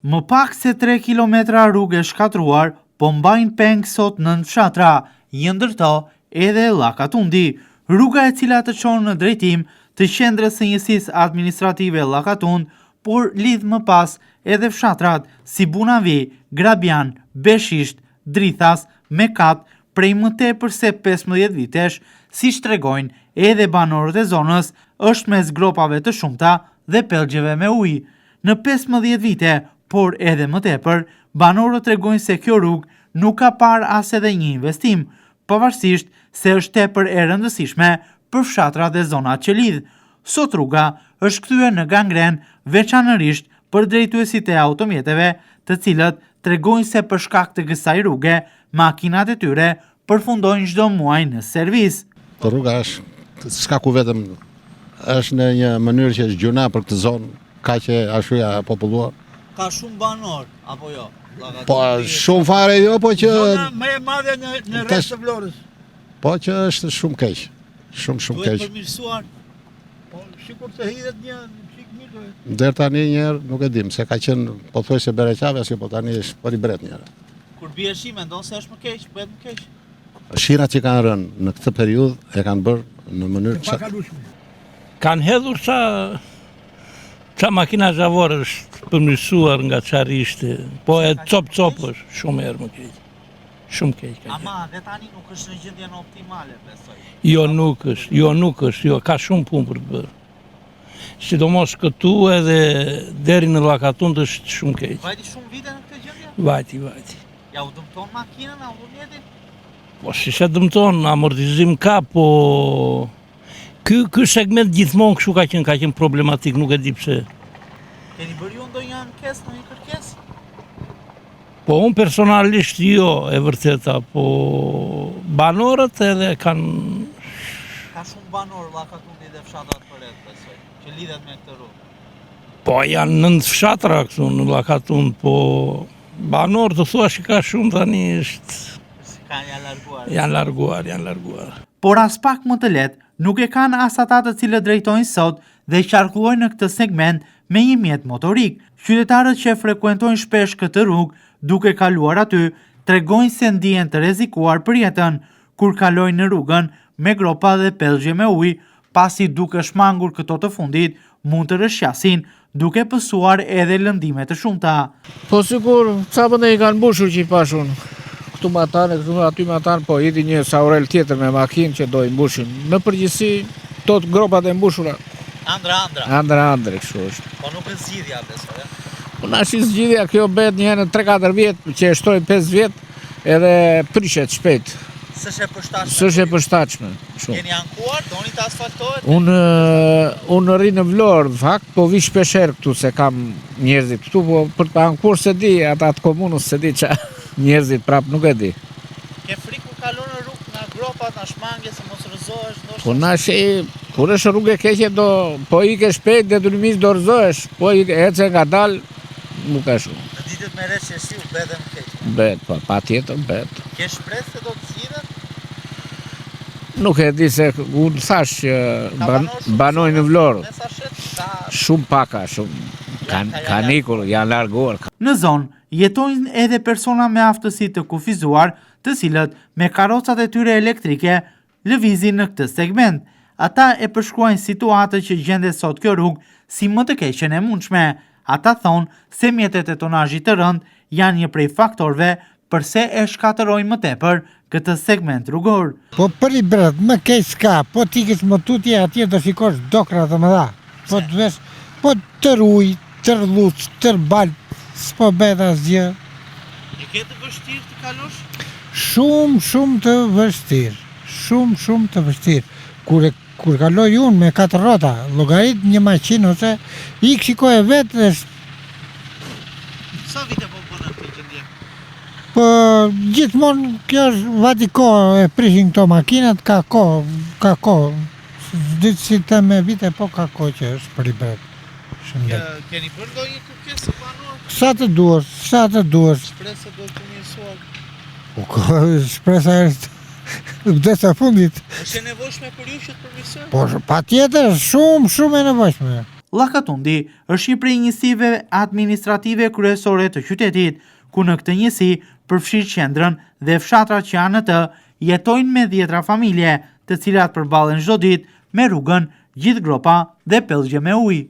Më pak se 3 kilometra rrugë e shkatruar, po mbajnë peng sot nën fshatra, një ndërto edhe Llakatundi, rruga e cila të çon në drejtim të qendrës së njësisë administrative Llakatund, por lidh më pas edhe fshatrat si Bunavi, Grabian, Beshisht, Drithas, Mekat, prej më tepër se 15 vitesh, siç tregojnë edhe banorët e zonës, është mes gropave të shumta dhe pellgjeve me ujë. Në 15 vite, por edhe më tepër, banorët tregojnë se kjo rrugë nuk ka parë as edhe një investim, pavarësisht se është tepër e rëndësishme për fshatrat dhe zonat që lidh. Sot rruga është kthyer në gangren, veçanërisht për drejtuesit e automjeteve, të cilët tregojnë se për shkak të kësaj rruge, makinat e tyre përfundojnë çdo muaj në servis. Rruga është shkaku vetëm, është në një mënyrë që është gjuna për këtë zonë, ka që ashuja populluar. Ka shumë banor, apo jo? Po shumë fare jo, po që... Zona më e madhe në rreth të Vlorës. Po që është shumë keq. Shumë keq. Duhet përmirësuar. Po sikur të hidhet një çik mirë. Deri tani një herë nuk e dim, se ka qenë pothuajse bereqave, si po tani është për i bret një herë. Kur bie shi, mendon se është më keq, bëhet më keq. Shirat që kanë rënë në këtë periudhë e kanë bërë në mënyrë Pakalueshme. Kanë hedhur ca makina zhavore është përmirësuar nga çfarë ishte, po e cop është, shumë herë më keq. Shumë keq ka qenë. Ama dhe tani nuk është në gjendjen optimale, besoj. Jo, ka shumë punë për të bërë. Sidomos këtu edhe deri në Llakatund është shumë keq. Vajti shumë vite në këtë gjendje? Vajti. Ja u dëmton makinën, automjetin? Po si se dëmton, amortizim ka, po ky segment gjithmonë kështu ka qenë problematik, nuk e di pse. Keni bërë ju ndonjë ankesë, ndonjë kërkesë? Po unë personalisht jo, e vërteta, po banorët edhe kanë... Ka shumë banor Llakatundi dhe fshatrat përreth, besoj, që lidhet me këtë rrugë. Po janë 9 fshatra këtu në Llakatund, po banorë të thua që ka shumë tani është... Janë larguar. Por as pak më të lehtë nuk e kanë as ata të cilët drejtojnë sot dhe qarkullojnë në këtë segment me një mjet motorik. Qytetarët që frekuentojnë shpesh këtë rrugë, duke kaluar aty, tregojnë se ndihen të rrezikuar për jetën kur kalojnë në rrugën me gropa dhe pellgje me ujë, pasi duke shmangur këto të fundit mund të rrëshqasin, duke pësuar edhe lëndime të shumta. Po sigur, ca vende i kanë mbushur që i pashun. Këtu aty më tanë, po idi një saurel tjetër me makinë që do i mbushin. Në përgjithësi, tot gropat e mbushura. Andra, kështu është. Po nuk është zgjidhja, besoj. Po nashi zgjidhja, kjo bëhet një herë në 3-4 vjet, që e shtojnë 5 vjet, edhe prishet shpejt. S'është e përshtatshme. Keni ankuar, doni të asfaltohet? Unë rri në Vlorë, në fakt, po vi shpesher këtu se kam njerëzit këtu, po për të ankuar se di, ata të komunës se di që njerëzit prap nuk e di. Ke frikë kur kalon në rrugë nga gropat, nga shmangje, se mos rrëzohesh, ndoshta? Po nashi, kur është rrugë e keqe do, po ike shpejt dhe durimis do rrëzohesh, po ece nga dal, nuk ka shumë. Në ditët me recesiu, bëhet më keq. Bet, po, pa tjetër, bet. Ke shpresë se do të zgjidhet? Nuk e di se unë thash që banoj në Vlorë. Shumë paka, kanë ikur, janë larguar. Në zonë jetojnë edhe persona me aftësi të kufizuar, të cilët me karrocat e tyre elektrike lëvizin në këtë segment. Ata e përshkruajnë situatën që gjendet sot kjo rrugë si më të keqen e mundshme. Ata thonë se mjetet e tonazhit të rënd janë një prej faktorëve përse e shkatërojnë më tepër këtë segment rrugor. Po për i bret, më keq s'ka, po t'ikës më tutje atje do shikosh dokra të mëdha. Po të vesh, po tër ujë, tër luç, tër balp, s'po bëhet asgjë. E ke të vështirë të kalosh? Shumë të vështirë. Shumë të vështirë. Kur kaloj unë me 4 rrota, llogarit një maqinë ose ik shikoj vetë. Sa vite po bën këtë gjendje? Po gjithmonë kjo është vati kohë e prishin këto makinat, ka kohë. Ditë si të me vite, po ka kohë që është për i bret. Keni bërë ndonjë kërkesë banor? Sa të duash. Shpresë do të mirësohet. Po shpresa është vdesa fundit. Është e nevojshme për ju që të përmirësohet? Po patjetër, shumë e nevojshme. Llakatundi është një prej njësive administrative kryesore të qytetit, ku në këtë njësi përfshirë qendrën dhe fshatrat që janë në të jetojnë me 10 familje, të cilat përballen çdo ditë me rrugën, gjithë gropa dhe pellgje me ujë.